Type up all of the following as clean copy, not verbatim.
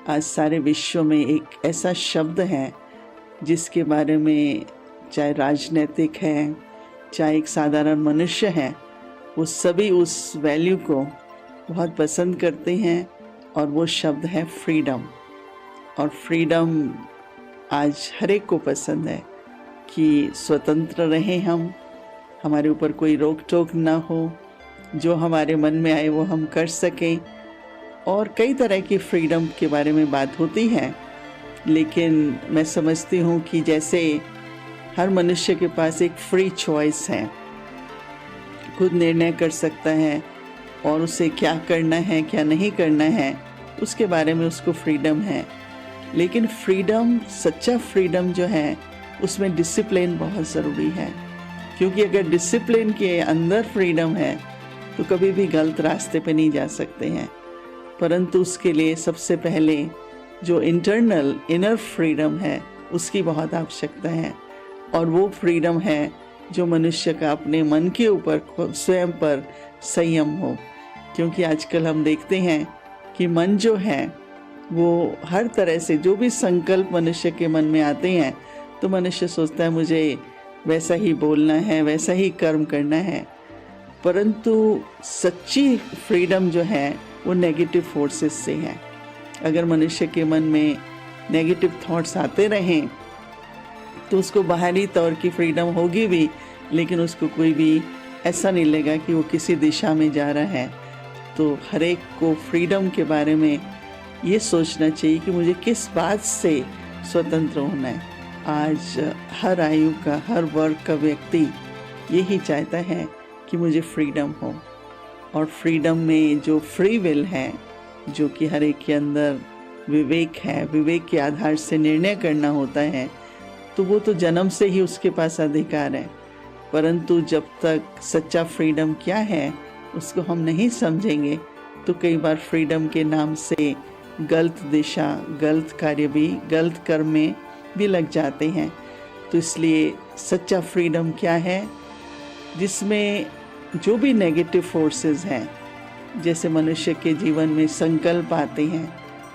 आज सारे विश्व में एक ऐसा शब्द है जिसके बारे में चाहे राजनीतिक है, चाहे एक साधारण मनुष्य है, वो सभी उस वैल्यू को बहुत पसंद करते हैं और वो शब्द है फ्रीडम। और फ्रीडम आज हर एक को पसंद है कि स्वतंत्र रहें हम, हमारे ऊपर कोई रोक टोक ना हो, जो हमारे मन में आए वो हम कर सकें। और कई तरह की फ्रीडम के बारे में बात होती है, लेकिन मैं समझती हूँ कि जैसे हर मनुष्य के पास एक फ्री चॉइस है, खुद निर्णय कर सकता है और उसे क्या करना है क्या नहीं करना है उसके बारे में उसको फ्रीडम है। लेकिन फ्रीडम, सच्चा फ्रीडम जो है उसमें डिसिप्लिन बहुत ज़रूरी है, क्योंकि अगर डिसिप्लिन के अंदर फ्रीडम है तो कभी भी गलत रास्ते पे नहीं जा सकते हैं। परंतु उसके लिए सबसे पहले जो इंटरनल इनर फ्रीडम है उसकी बहुत आवश्यकता है, और वो फ्रीडम है जो मनुष्य का अपने मन के ऊपर स्वयं पर संयम हो। क्योंकि आजकल हम देखते हैं कि मन जो है वो हर तरह से जो भी संकल्प मनुष्य के मन में आते हैं तो मनुष्य सोचता है मुझे वैसा ही बोलना है, वैसा ही कर्म करना है। परंतु सच्ची फ्रीडम जो है वो नेगेटिव फोर्सेस से है। अगर मनुष्य के मन में नेगेटिव थॉट्स आते रहें तो उसको बाहरी तौर की फ्रीडम होगी भी, लेकिन उसको कोई भी ऐसा नहीं लगेगा कि वो किसी दिशा में जा रहा है। तो हर एक को फ्रीडम के बारे में ये सोचना चाहिए कि मुझे किस बात से स्वतंत्र होना है। आज हर आयु का, हर वर्ग का व्यक्ति यही चाहता है कि मुझे फ्रीडम हो। और फ्रीडम में जो फ्री विल है, जो कि हर एक के अंदर विवेक है, विवेक के आधार से निर्णय करना होता है, तो वो तो जन्म से ही उसके पास अधिकार है। परंतु जब तक सच्चा फ्रीडम क्या है उसको हम नहीं समझेंगे तो कई बार फ्रीडम के नाम से गलत दिशा, गलत कार्य भी, गलत कर्म में भी लग जाते हैं। तो इसलिए सच्चा फ्रीडम क्या है, जिसमें जो भी नेगेटिव फोर्सेस हैं, जैसे मनुष्य के जीवन में संकल्प आते हैं,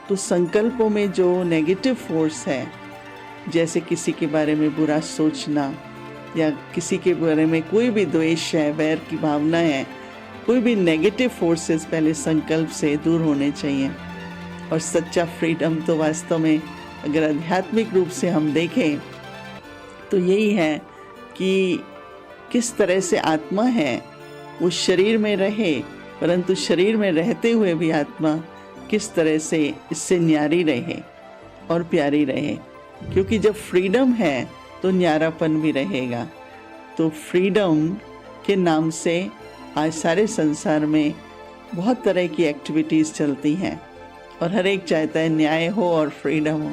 तो संकल्पों में जो नेगेटिव फोर्स है, जैसे किसी के बारे में बुरा सोचना या किसी के बारे में कोई भी द्वेष है, वैर की भावना है, कोई भी नेगेटिव फोर्सेस पहले संकल्प से दूर होने चाहिए। और सच्चा फ्रीडम तो वास्तव में अगर आध्यात्मिक रूप से हम देखें तो यही है कि किस तरह से आत्मा है वो शरीर में रहे, परंतु शरीर में रहते हुए भी आत्मा किस तरह से इससे न्यारी रहे और प्यारी रहे। क्योंकि जब फ्रीडम है तो न्यारापन भी रहेगा। तो फ्रीडम के नाम से आज सारे संसार में बहुत तरह की एक्टिविटीज़ चलती हैं और हर एक चाहता है न्याय हो और फ्रीडम हो।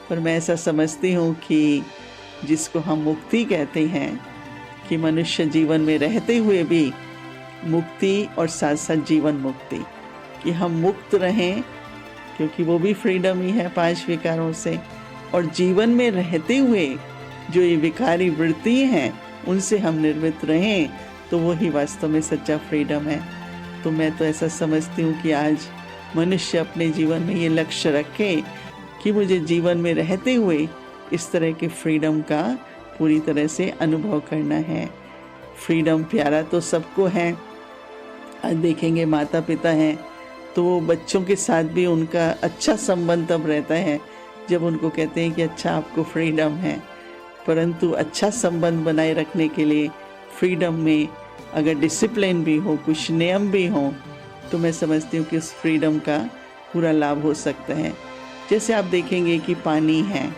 पर मैं ऐसा समझती हूँ कि जिसको हम मुक्ति कहते हैं, कि मनुष्य जीवन में रहते हुए भी मुक्ति और साथ साथ जीवन मुक्ति, कि हम मुक्त रहें, क्योंकि वो भी फ्रीडम ही है 5 विकारों से। और जीवन में रहते हुए जो ये विकारी वृत्ति हैं उनसे हम निर्मित रहें, तो वही वास्तव में सच्चा फ्रीडम है। तो मैं तो ऐसा समझती हूँ कि आज मनुष्य अपने जीवन में ये लक्ष्य रखे कि मुझे जीवन में रहते हुए इस तरह के फ्रीडम का पूरी तरह से अनुभव करना है। फ्रीडम प्यारा तो सबको है। आज देखेंगे माता पिता हैं तो वो बच्चों के साथ भी उनका अच्छा संबंध तब रहता है जब उनको कहते हैं कि अच्छा आपको फ्रीडम है। परंतु अच्छा संबंध बनाए रखने के लिए फ्रीडम में अगर डिसिप्लिन भी हो, कुछ नियम भी हो, तो मैं समझती हूँ कि उस फ्रीडम का पूरा लाभ हो सकता है। जैसे आप देखेंगे कि पानी है,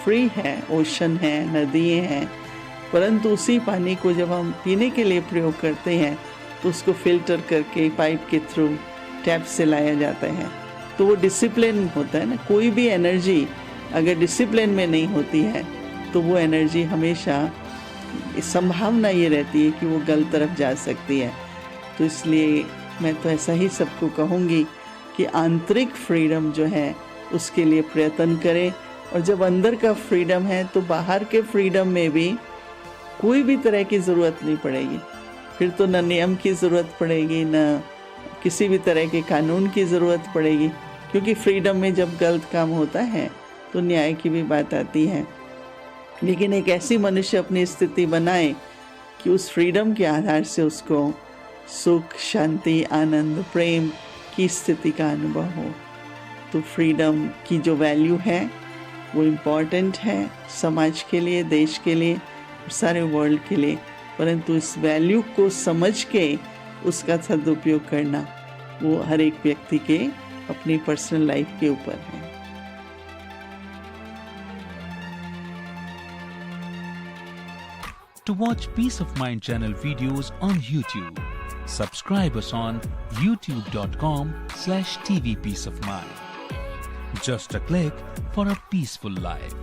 फ्री है, ओशन है, नदियाँ हैं, परंतु उसी पानी को जब हम पीने के लिए प्रयोग करते हैं तो उसको फिल्टर करके पाइप के थ्रू टैप से लाया जाता है। तो वो डिसिप्लिन होता है ना। कोई भी एनर्जी अगर डिसिप्लिन में नहीं होती है तो वो एनर्जी हमेशा संभावना ये रहती है कि वो गलत तरफ जा सकती है। तो इसलिए मैं तो ऐसा ही सबको कहूँगी कि आंतरिक फ्रीडम जो है उसके लिए प्रयत्न करें। और जब अंदर का फ्रीडम है तो बाहर के फ्रीडम में भी कोई भी तरह की ज़रूरत नहीं पड़ेगी। फिर तो न नियम की ज़रूरत पड़ेगी, न किसी भी तरह के कानून की ज़रूरत पड़ेगी। क्योंकि फ्रीडम में जब गलत काम होता है तो न्याय की भी बात आती है। लेकिन एक ऐसी मनुष्य अपनी स्थिति बनाए कि उस फ्रीडम के आधार से उसको सुख, शांति, आनंद, प्रेम की स्थिति का अनुभव हो। तो फ्रीडम की जो वैल्यू है वो इम्पॉर्टेंट है समाज के लिए, देश के लिए, सारे वर्ल्ड के लिए। परंतु इस वैल्यू को समझ के उसका सदुपयोग करना वो हर एक व्यक्ति के अपनी पर्सनल लाइफ के ऊपर है। To watch Peace of Mind channel videos on YouTube, subscribe us on youtube.com/tvpeaceofmind. Just a click for a peaceful life.